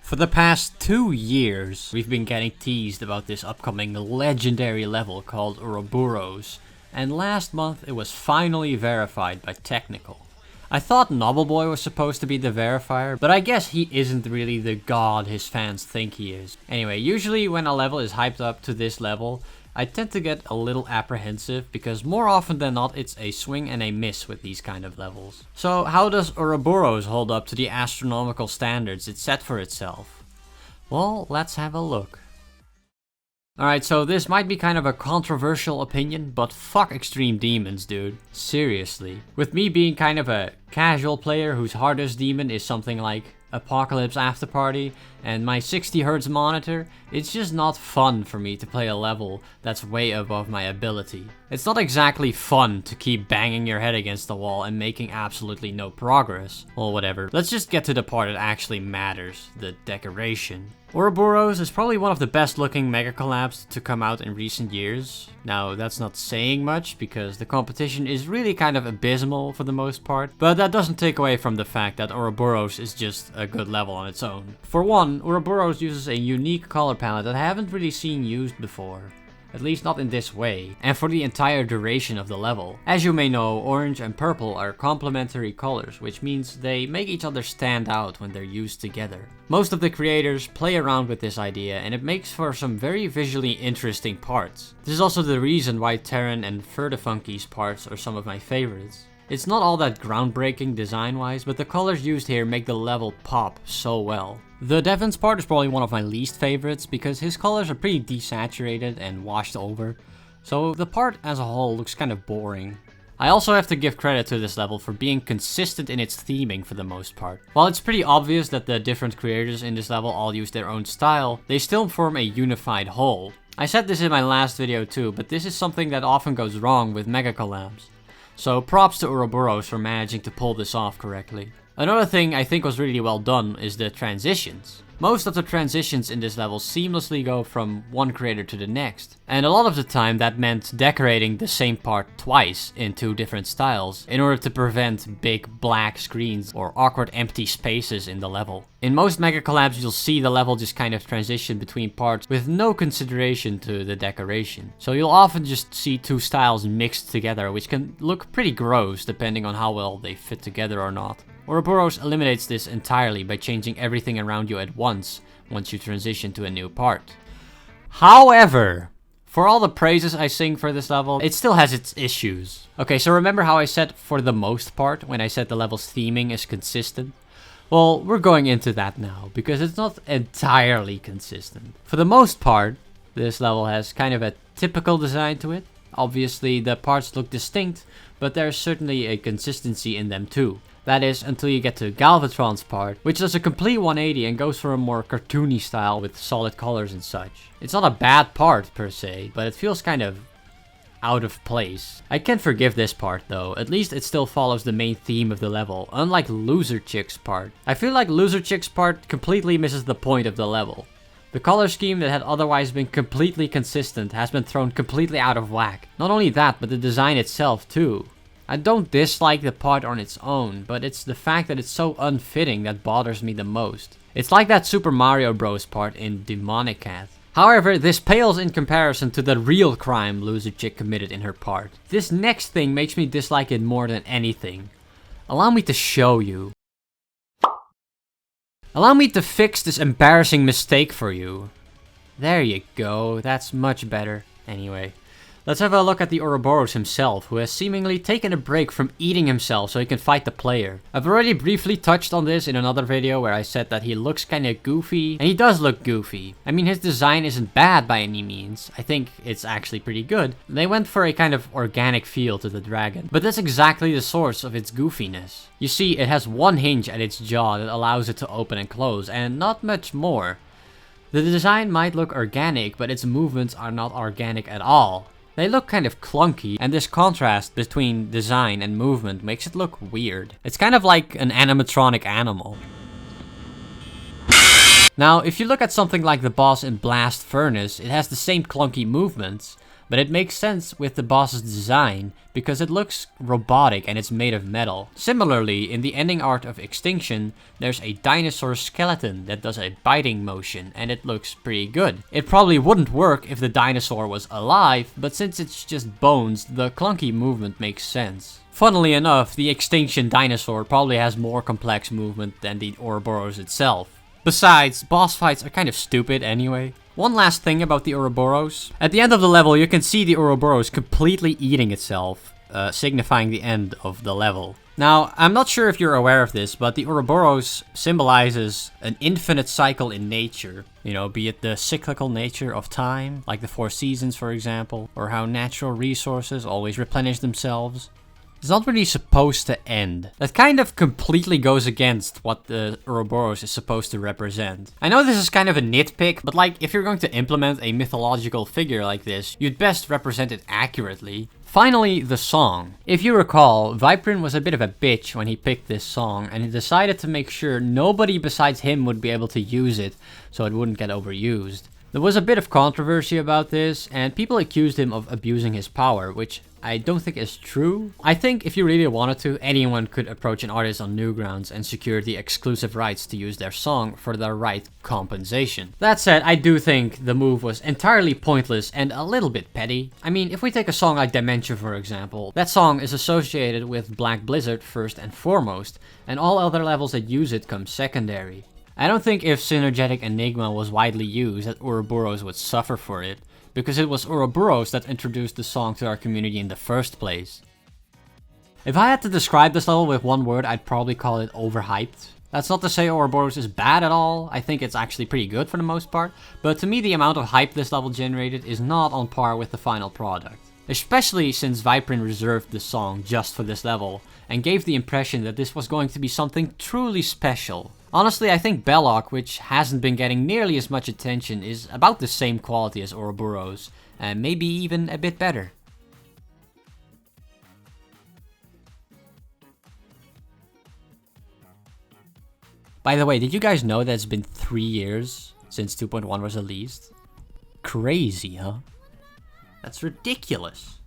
For the past 2 years, we've been getting teased about this upcoming legendary level called Ouroboros, and last month it was finally verified by Technical. I thought Novelboy was supposed to be the verifier, but I guess he isn't really the god his fans think he is. Anyway, usually when a level is hyped up to this level, I tend to get a little apprehensive because more often than not it's a swing and a miss with these kind of levels. So how does Ouroboros hold up to the astronomical standards it set for itself? Well, let's have a look. Alright, so this might be kind of a controversial opinion, but fuck Extreme Demons, dude. Seriously. With me being kind of a casual player whose hardest demon is something like Apocalypse Afterparty and my 60Hz monitor, it's just not fun for me to play a level that's way above my ability. It's not exactly fun to keep banging your head against the wall and making absolutely no progress. Well, whatever. Let's just get to the part that actually matters, the decoration. Ouroboros is probably one of the best looking mega collabs to come out in recent years. Now, that's not saying much because the competition is really kind of abysmal for the most part, but that doesn't take away from the fact that Ouroboros is just a good level on its own. For one, Ouroboros uses a unique color palette that I haven't really seen used before. At least not in this way, and for the entire duration of the level. As you may know, orange and purple are complementary colors, which means they make each other stand out when they're used together. Most of the creators play around with this idea, and it makes for some very visually interesting parts. This is also the reason why Terran and Funky's parts are some of my favorites. It's not all that groundbreaking design-wise, but the colors used here make the level pop so well. The Devon's part is probably one of my least favorites because his colors are pretty desaturated and washed over, so the part as a whole looks kind of boring. I also have to give credit to this level for being consistent in its theming for the most part. While it's pretty obvious that the different creators in this level all use their own style, they still form a unified whole. I said this in my last video too, but this is something that often goes wrong with mega collabs. So props to Ouroboros for managing to pull this off correctly. Another thing I think was really well done is the transitions. Most of the transitions in this level seamlessly go from one creator to the next. And a lot of the time that meant decorating the same part twice in 2 different styles in order to prevent big black screens or awkward empty spaces in the level. In most mega collabs you'll see the level just kind of transition between parts with no consideration to the decoration. So you'll often just see 2 styles mixed together, which can look pretty gross depending on how well they fit together or not. Ouroboros eliminates this entirely by changing everything around you at once you transition to a new part. However, for all the praises I sing for this level, it still has its issues. Okay, so remember how I said for the most part when I said the level's theming is consistent? Well, we're going into that now, because it's not entirely consistent. For the most part, this level has kind of a typical design to it. Obviously, the parts look distinct, but there's certainly a consistency in them too. That is, until you get to Galvatron's part, which does a complete 180 and goes for a more cartoony style with solid colors and such. It's not a bad part per se, but it feels kind of out of place. I can forgive this part though, at least it still follows the main theme of the level, unlike Loser Chick's part. I feel like Loser Chick's part completely misses the point of the level. The color scheme that had otherwise been completely consistent has been thrown completely out of whack. Not only that, but the design itself too. I don't dislike the part on its own, but it's the fact that it's so unfitting that bothers me the most. It's like that Super Mario Bros. Part in Demonic Cat. However, this pales in comparison to the real crime Loser Chick committed in her part. This next thing makes me dislike it more than anything. Allow me to show you. Allow me to fix this embarrassing mistake for you. There you go, that's much better. Anyway. Let's have a look at the Ouroboros himself, who has seemingly taken a break from eating himself so he can fight the player. I've already briefly touched on this in another video where I said that he looks kinda goofy, and he does look goofy. I mean, his design isn't bad by any means. I think it's actually pretty good. They went for a kind of organic feel to the dragon, but that's exactly the source of its goofiness. You see, it has one hinge at its jaw that allows it to open and close, and not much more. The design might look organic, but its movements are not organic at all. They look kind of clunky, and this contrast between design and movement makes it look weird. It's kind of like an animatronic animal. Now, if you look at something like the boss in Blast Furnace, it has the same clunky movements, But it makes sense with the boss's design, because it looks robotic and it's made of metal. Similarly, in the ending art of Extinction, there's a dinosaur skeleton that does a biting motion, and it looks pretty good. It probably wouldn't work if the dinosaur was alive, but since it's just bones, the clunky movement makes sense. Funnily enough, the Extinction dinosaur probably has more complex movement than the Ouroboros itself. Besides, boss fights are kind of stupid anyway. One last thing about the Ouroboros. At the end of the level, you can see the Ouroboros completely eating itself, signifying the end of the level. Now, I'm not sure if you're aware of this, but the Ouroboros symbolizes an infinite cycle in nature. You know, be it the cyclical nature of time, like the 4 seasons for example, or how natural resources always replenish themselves. It's not really supposed to end. That kind of completely goes against what the Ouroboros is supposed to represent. I know this is kind of a nitpick, but like, if you're going to implement a mythological figure like this, you'd best represent it accurately. Finally, the song. If you recall, Viprin was a bit of a bitch when he picked this song, and he decided to make sure nobody besides him would be able to use it, so it wouldn't get overused. There was a bit of controversy about this, and people accused him of abusing his power, which I don't think is true. I think if you really wanted to, anyone could approach an artist on Newgrounds and secure the exclusive rights to use their song for the right compensation. That said, I do think the move was entirely pointless and a little bit petty. I mean, if we take a song like Dementia for example, that song is associated with Black Blizzard first and foremost, and all other levels that use it come secondary. I don't think if Synergetic Enigma was widely used that Ouroboros would suffer for it, because it was Ouroboros that introduced the song to our community in the first place. If I had to describe this level with one word, I'd probably call it overhyped. That's not to say Ouroboros is bad at all, I think it's actually pretty good for the most part, but to me the amount of hype this level generated is not on par with the final product. Especially since Viprin reserved the song just for this level, and gave the impression that this was going to be something truly special. Honestly, I think Belloc, which hasn't been getting nearly as much attention, is about the same quality as Ouroboros, and maybe even a bit better. By the way, did you guys know that it's been 3 years since 2.1 was released? Crazy, huh? That's ridiculous.